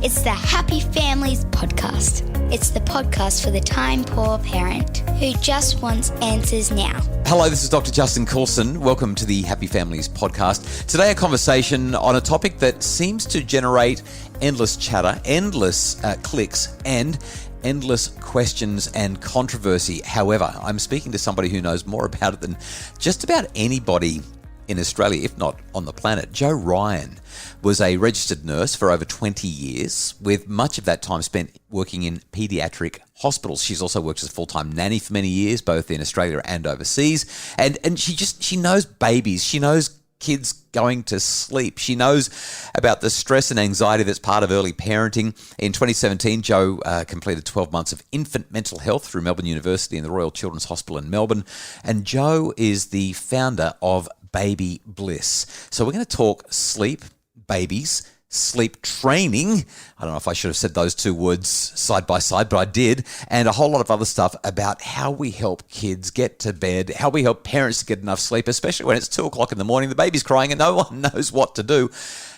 It's the Happy Families podcast. It's the podcast for the time-poor parent who just wants answers now. Hello, this is Dr. Justin Coulson. Welcome to the Happy Families podcast. Today, a conversation on a topic that seems to generate endless chatter, endless clicks, and endless questions and controversy. However, I'm speaking to somebody who knows more about it than just about anybody in Australia, if not on the planet. Jo Ryan was a registered nurse for over 20 years, with much of that time spent working in paediatric hospitals. She's also worked as a full-time nanny for many years, both in Australia and overseas. And she knows babies. She knows kids going to sleep. She knows about the stress and anxiety that's part of early parenting. In 2017, Jo completed 12 months of infant mental health through Melbourne University and the Royal Children's Hospital in Melbourne. And Jo is the founder of Baby Bliss. So we're going to talk sleep, babies, sleep training. I don't know if I should have said those two words side by side, but I did. And a whole lot of other stuff about how we help kids get to bed, how we help parents to get enough sleep, especially when it's 2 o'clock in the morning, the baby's crying and no one knows what to do.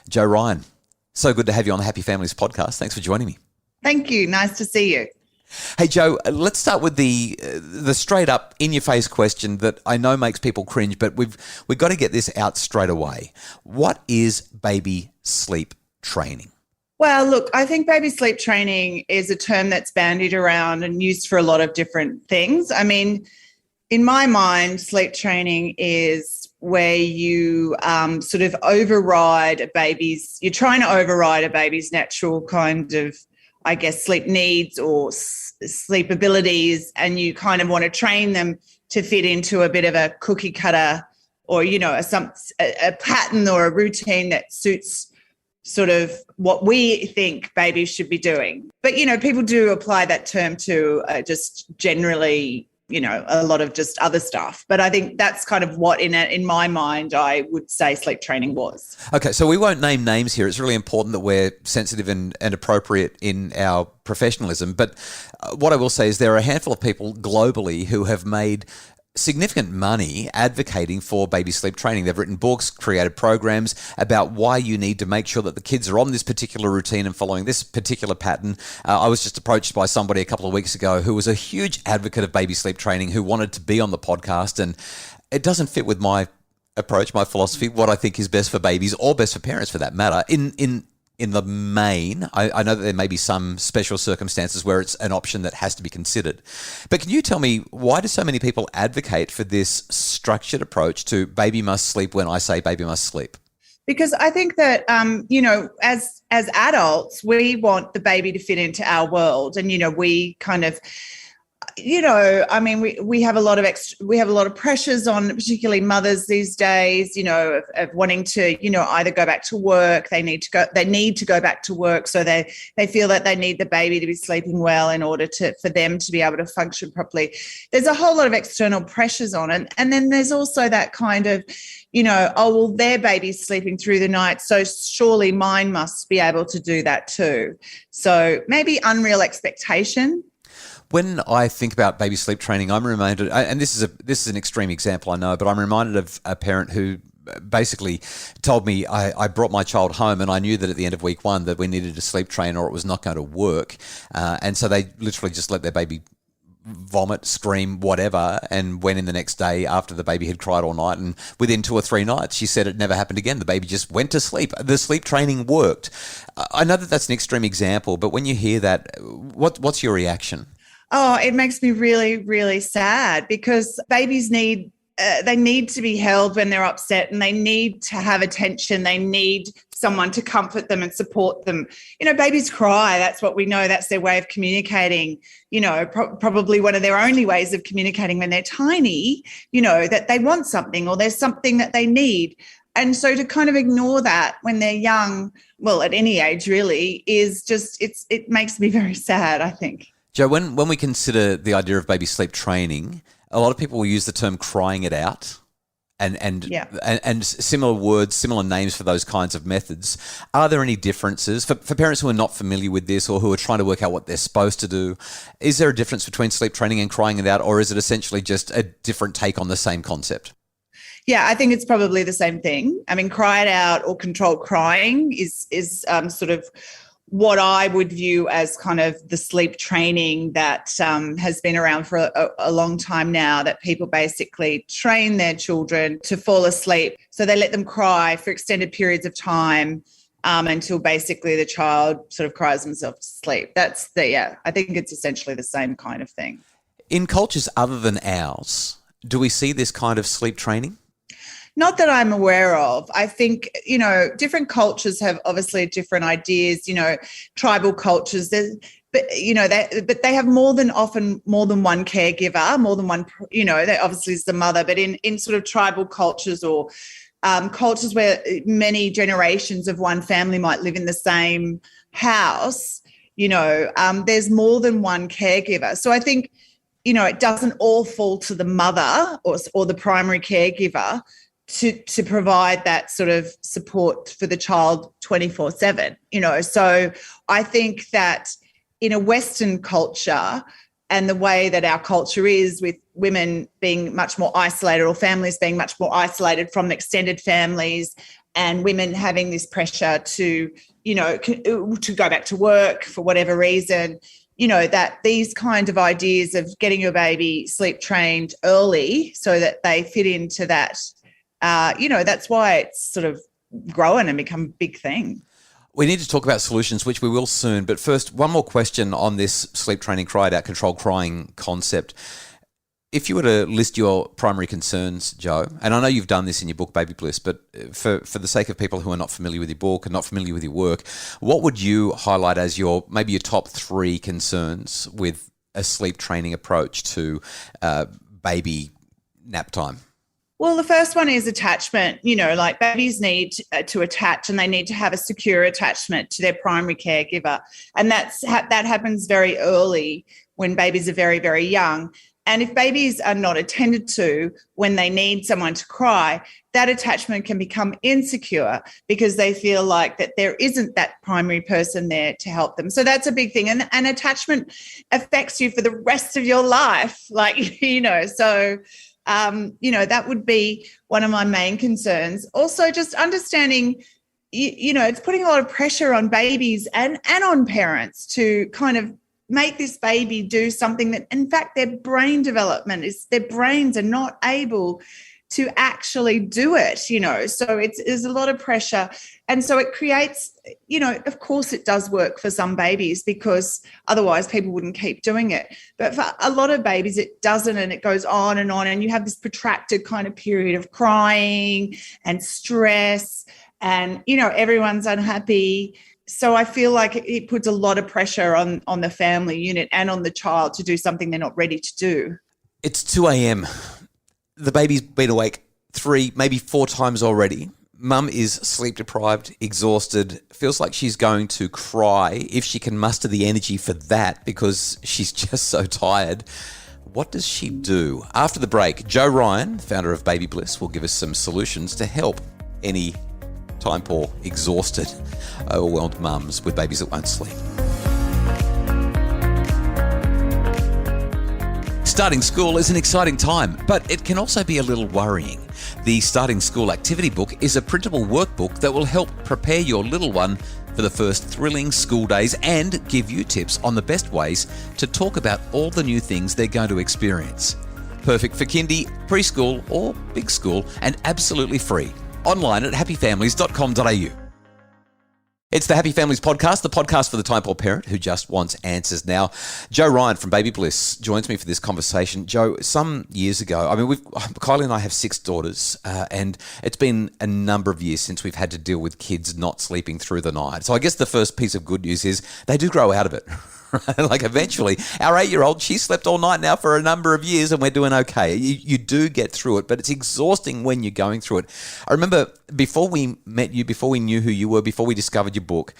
Jo Ryan, so good to have you on the Happy Families podcast. Thanks for joining me. Thank you. Nice to see you. Hey, Jo, let's start with the straight up in your face question that I know makes people cringe, but we've got to get this out straight away. What is baby sleep training? Well, look, I think baby sleep training is a term that's bandied around and used for a lot of different things. I mean, in my mind, sleep training is where you sort of you're trying to override a baby's natural kind of, I guess, sleep needs or sleep abilities, and you kind of want to train them to fit into a bit of a cookie cutter or, you know, a pattern or a routine that suits sort of what we think babies should be doing. But, you know, people do apply that term to just generally, you know, a lot of just other stuff. But I think that's kind of what in my mind I would say sleep training was. Okay, so we won't name names here. It's really important that we're sensitive and appropriate in our professionalism. But what I will say is there are a handful of people globally who have made significant money advocating for baby sleep training. They've written books, created programs about why you need to make sure that the kids are on this particular routine and following this particular pattern. I was just approached by somebody a couple of weeks ago who was a huge advocate of baby sleep training, who wanted to be on the podcast, and it doesn't fit with my approach, my philosophy, what I think is best for babies or best for parents for that matter. In the main, I know that there may be some special circumstances where it's an option that has to be considered. But can you tell me, why do so many people advocate for this structured approach to baby must sleep when I say baby must sleep? Because I think that, you know, as adults, we want the baby to fit into our world. And, you know, we kind of, you know, I mean, we have a lot of pressures on particularly mothers these days, you know, of wanting to, you know, either go back to work. They need to go back to work. So they feel that they need the baby to be sleeping well in order for them to be able to function properly. There's a whole lot of external pressures on it. And then there's also that kind of, you know, oh, well, their baby's sleeping through the night, so surely mine must be able to do that too. So maybe unreal expectation. When I think about baby sleep training, I'm reminded, and this is an extreme example, I know, but I'm reminded of a parent who basically told me I brought my child home and I knew that at the end of week 1 that we needed a sleep train or it was not going to work. And so they literally just let their baby vomit, scream, whatever, and went in the next day after the baby had cried all night. And within 2 or 3 nights, she said it never happened again. The baby just went to sleep. The sleep training worked. I know that that's an extreme example, but when you hear that, what's your reaction? Oh, it makes me really, really sad because babies need to be held when they're upset, and they need to have attention. They need someone to comfort them and support them. You know, babies cry. That's what we know. That's their way of communicating, you know, probably one of their only ways of communicating when they're tiny, you know, that they want something or there's something that they need. And so to kind of ignore that when they're young, well, at any age really, is just, it makes me very sad, I think. Jo, when we consider the idea of baby sleep training, a lot of people will use the term crying it out and similar words, similar names for those kinds of methods. Are there any differences for parents who are not familiar with this or who are trying to work out what they're supposed to do? Is there a difference between sleep training and crying it out, or is it essentially just a different take on the same concept? Yeah, I think it's probably the same thing. I mean, cry it out or controlled crying is sort of what I would view as kind of the sleep training that has been around for a long time now, that people basically train their children to fall asleep. So they let them cry for extended periods of time until basically the child sort of cries themselves to sleep. I think it's essentially the same kind of thing. In cultures other than ours, do we see this kind of sleep training? Not that I'm aware of. I think, different cultures have obviously different ideas, tribal cultures, but they have more than one caregiver, more than one, that obviously is the mother, but in sort of tribal cultures or cultures where many generations of one family might live in the same house, there's more than one caregiver. So I think, it doesn't all fall to the mother or the primary caregiver to provide that sort of support for the child 24/7, So I think that in a Western culture and the way that our culture is, with women being much more isolated or families being much more isolated from extended families, and women having this pressure to go back to work for whatever reason, that these kind of ideas of getting your baby sleep trained early so that they fit into that, that's why it's sort of grown and become a big thing. We need to talk about solutions, which we will soon. But first, one more question on this sleep training, cry it out, controlled crying concept. If you were to list your primary concerns, Joe, and I know you've done this in your book, Baby Bliss, but for the sake of people who are not familiar with your book and not familiar with your work, what would you highlight as maybe your top 3 concerns with a sleep training approach to baby nap time? Well, the first one is attachment. Like babies need to attach, and they need to have a secure attachment to their primary caregiver. And that happens very early when babies are very, very young. And if babies are not attended to when they need someone to cry, that attachment can become insecure because they feel like that there isn't that primary person there to help them. So that's a big thing. And attachment affects you for the rest of your life. That would be one of my main concerns. Also, just understanding, it's putting a lot of pressure on babies and on parents to kind of make this baby do something that, in fact, their brain development their brains are not able to actually do it, So there's a lot of pressure. And so it creates, of course it does work for some babies because otherwise people wouldn't keep doing it. But for a lot of babies, it doesn't, and it goes on, and you have this protracted kind of period of crying and stress and, everyone's unhappy. So I feel like it puts a lot of pressure on the family unit and on the child to do something they're not ready to do. It's 2 a.m. The baby's been awake 3, maybe 4 times already. Mum is sleep deprived, exhausted, feels like she's going to cry if she can muster the energy for that because she's just so tired. What does she do? After the break, Joe Ryan, founder of Baby Bliss, will give us some solutions to help any time poor, exhausted, overwhelmed mums with babies that won't sleep. Starting school is an exciting time, but it can also be a little worrying. The Starting School Activity Book is a printable workbook that will help prepare your little one for the first thrilling school days and give you tips on the best ways to talk about all the new things they're going to experience. Perfect for kindy, preschool or big school, and absolutely free. Online at happyfamilies.com.au. It's the Happy Families Podcast, the podcast for the time poor parent who just wants answers now. Joe Ryan from Baby Bliss joins me for this conversation. Joe, some years ago, Kylie and I have 6 daughters, and it's been a number of years since we've had to deal with kids not sleeping through the night. So I guess the first piece of good news is they do grow out of it. Like eventually, our 8-year-old, she slept all night now for a number of years and we're doing okay. You do get through it, but it's exhausting when you're going through it. I remember before we met you, before we knew who you were, before we discovered your book,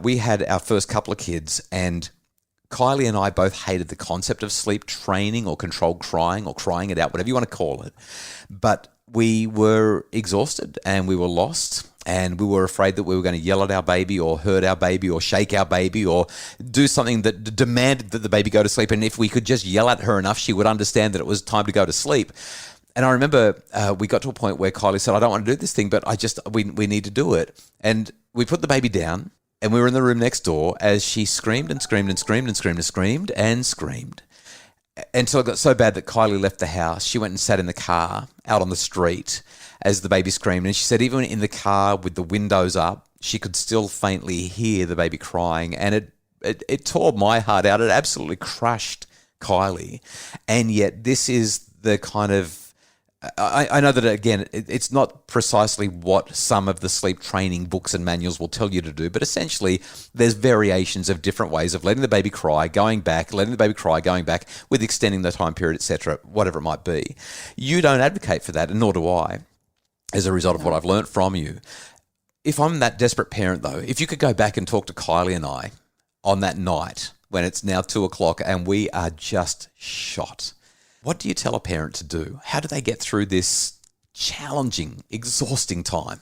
we had our first couple of kids, and Kylie and I both hated the concept of sleep training or controlled crying or crying it out, whatever you want to call it. But we were exhausted and we were lost. And we were afraid that we were going to yell at our baby or hurt our baby or shake our baby or do something that demanded that the baby go to sleep. And if we could just yell at her enough, she would understand that it was time to go to sleep. And I remember we got to a point where Kylie said, I don't want to do this thing, but we need to do it. And we put the baby down And we were in the room next door as she screamed and screamed and screamed and screamed and screamed and screamed. Until it got so bad that Kylie left the house. She went and sat in the car out on the street as the baby screamed. And she said even in the car with the windows up, she could still faintly hear the baby crying. And it tore my heart out. It absolutely crushed Kylie. And yet this is the kind of, I know that, again, it's not precisely what some of the sleep training books and manuals will tell you to do, but essentially there's variations of different ways of letting the baby cry, going back, letting the baby cry, going back, with extending the time period, etc., whatever it might be. You don't advocate for that, and nor do I, as a result of what I've learnt from you. If I'm that desperate parent, though, if you could go back and talk to Kylie and I on that night when it's now 2:00 and we are just shot, what do you tell a parent to do? How do they get through this challenging, exhausting time?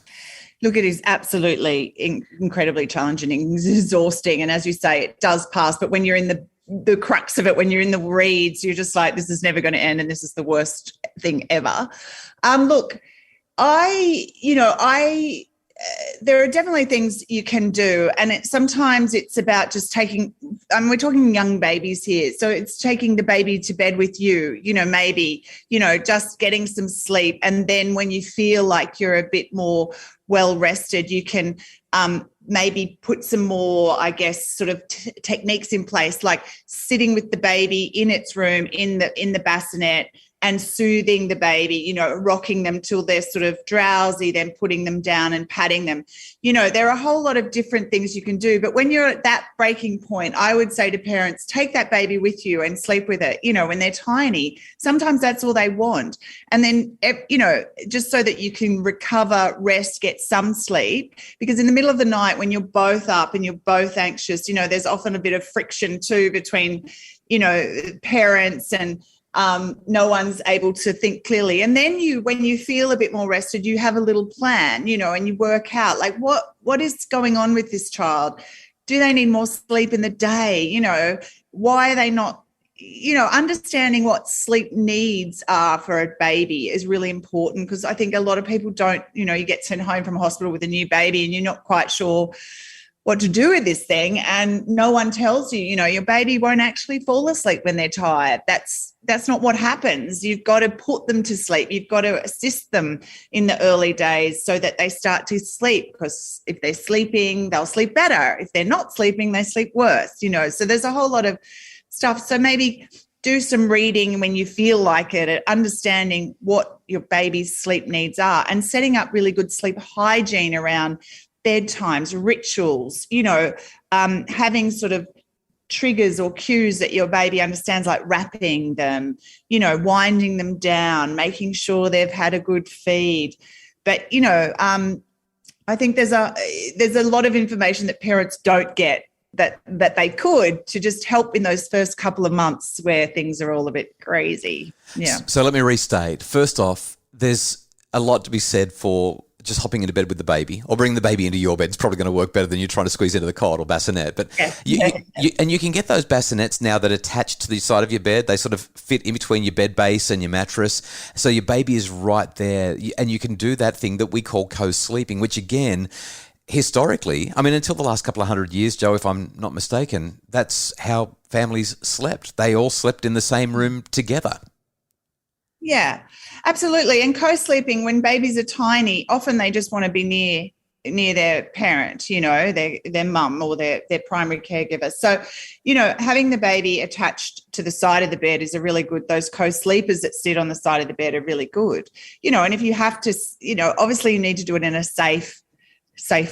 Look, it is absolutely incredibly challenging and exhausting. And as you say, it does pass. But when you're in the crux of it, when you're in the weeds, you're just like, this is never going to end and this is the worst thing ever. Look, there are definitely things you can do. And sometimes it's about just we're talking young babies here. So it's taking the baby to bed with you, maybe, just getting some sleep. And then when you feel like you're a bit more well rested, you can maybe put some more, I guess, sort of techniques in place, like sitting with the baby in its room in the bassinet and soothing the baby, rocking them till they're sort of drowsy, then putting them down and patting them. There are a whole lot of different things you can do. But when you're at that breaking point, I would say to parents, take that baby with you and sleep with it, when they're tiny. Sometimes that's all they want. And then, just so that you can recover, rest, get some sleep. Because in the middle of the night, when you're both up and you're both anxious, there's often a bit of friction too between, parents, and no one's able to think clearly. And then when you feel a bit more rested, you have a little plan, and you work out like what is going on with this child. Do they need more sleep in the day? Why are they not, understanding what sleep needs are for a baby is really important, because I think a lot of people don't, you get sent home from hospital with a new baby and you're not quite sure what to do with this thing, and no one tells you, your baby won't actually fall asleep when they're tired. That's not what happens. You've got to put them to sleep. You've got to assist them in the early days so that they start to sleep, because if they're sleeping, they'll sleep better. If they're not sleeping, they sleep worse, So there's a whole lot of stuff. So maybe do some reading when you feel like it, understanding what your baby's sleep needs are, and setting up really good sleep hygiene around bedtimes, rituals, having sort of triggers or cues that your baby understands, like wrapping them, winding them down, making sure they've had a good feed. But, I think there's a lot of information that parents don't get that they could, to just help in those first couple of months where things are all a bit crazy. Yeah. So let me restate. First off, there's a lot to be said for just hopping into bed with the baby, or bringing the baby into your bed. It's probably going to work better than you trying to squeeze into the cot or bassinet. But you can get those bassinets now that attach to the side of your bed. They sort of fit in between your bed base and your mattress. So your baby is right there. And you can do that thing that we call co-sleeping, which again, historically, until the last couple of 100 years, Joe, if I'm not mistaken, that's how families slept. They all slept in the same room together. Yeah, absolutely. And co-sleeping, when babies are tiny, often they just want to be near their parent, their mum or their primary caregiver. So, having the baby attached to the side of the bed is a really good, those co-sleepers that sit on the side of the bed are really good, and if you have to, obviously you need to do it in a safe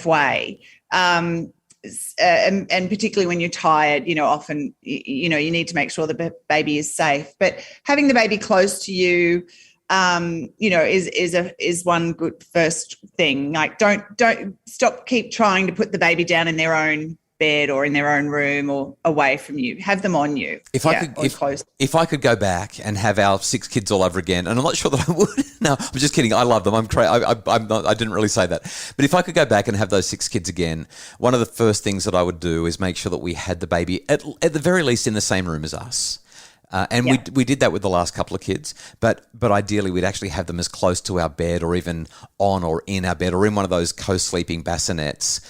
way. And particularly when you're tired, often, you need to make sure the baby is safe. But having the baby close to you, is one good first thing. Like, don't keep trying to put the baby down in their own bed or in their own room or away from you. Have them on you. If I could go back and have our 6 kids all over again, and I'm not sure that I would. No, I'm just kidding. I love them. I'm not. I didn't really say that. But if I could go back and have those 6 kids again, one of the first things that I would do is make sure that we had the baby at the very least in the same room as us. We did that with the last couple of kids, but ideally we'd actually have them as close to our bed, or even on or in our bed, or in one of those co-sleeping bassinets.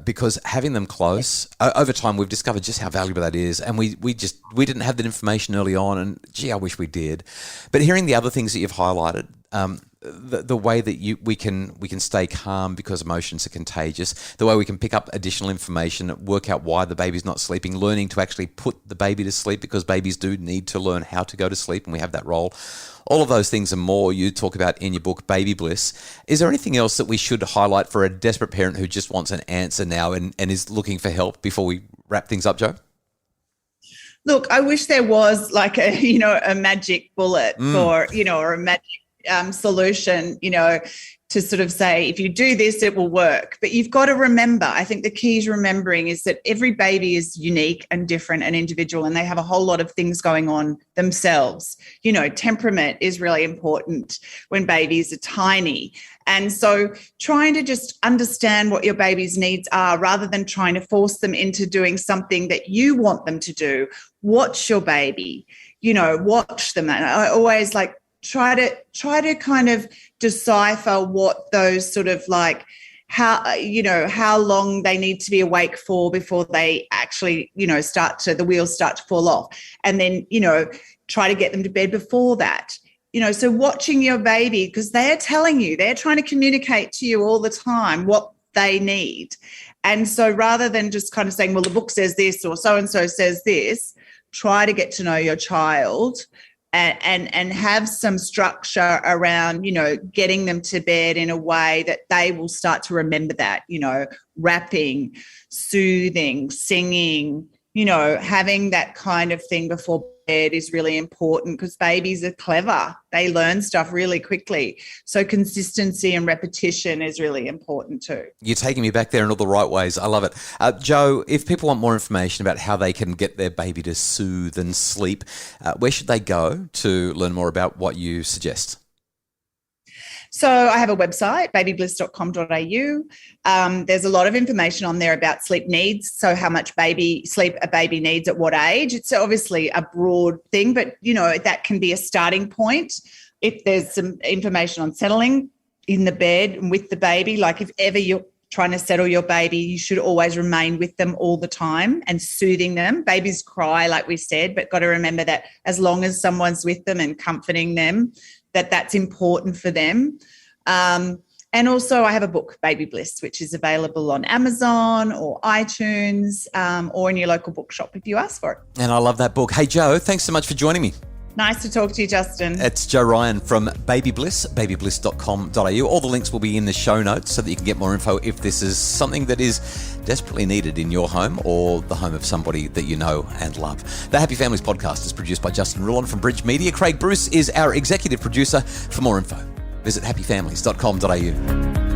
because having them close over time, we've discovered just how valuable that is, and we didn't have that information early on, and gee, I wish we did. But hearing the other things that you've highlighted, the way that we can stay calm because emotions are contagious, the way we can pick up additional information, work out why the baby's not sleeping, learning to actually put the baby to sleep because babies do need to learn how to go to sleep, and we have that role. All of those things and more you talk about in your book, Baby Bliss. Is there anything else that we should highlight for a desperate parent who just wants an answer now and is looking for help before we wrap things up, Jo? Look, I wish there was like a magic bullet or a magic solution, to sort of say, if you do this, it will work. But you've got to remember, I think the key is remembering is that every baby is unique and different and individual, and they have a whole lot of things going on themselves. Temperament is really important when babies are tiny. And so trying to just understand what your baby's needs are rather than trying to force them into doing something that you want them to do. Watch your baby, watch them. And I always try to kind of decipher what those sort of how long they need to be awake for before they actually, the wheels start to fall off. And then, try to get them to bed before that. So watching your baby, because they're telling you, they're trying to communicate to you all the time what they need. And so rather than just kind of saying, well, the book says this or so-and-so says this, try to get to know your child and have some structure around, getting them to bed in a way that they will start to remember that, rapping, soothing, singing, having that kind of thing before bed is really important because babies are clever. They learn stuff really quickly. So consistency and repetition is really important too. You're taking me back there in all the right ways. I love it. Jo, if people want more information about how they can get their baby to soothe and sleep, where should they go to learn more about what you suggest? So I have a website, babybliss.com.au. There's a lot of information on there about sleep needs. So how much sleep a baby needs at what age. It's obviously a broad thing, but, that can be a starting point. If there's some information on settling in the bed and with the baby, like if ever you're trying to settle your baby, you should always remain with them all the time and soothing them. Babies cry, like we said, but got to remember that as long as someone's with them and comforting them, that's important for them. And also I have a book, Baby Bliss, which is available on Amazon or iTunes or in your local bookshop if you ask for it. And I love that book. Hey, Jo, thanks so much for joining me. Nice to talk to you, Justin. It's Jo Ryan from Baby Bliss, babybliss.com.au. All the links will be in the show notes so that you can get more info if this is something that is desperately needed in your home or the home of somebody that you know and love. The Happy Families podcast is produced by Justin Rullon from Bridge Media. Craig Bruce is our executive producer. For more info, visit happyfamilies.com.au.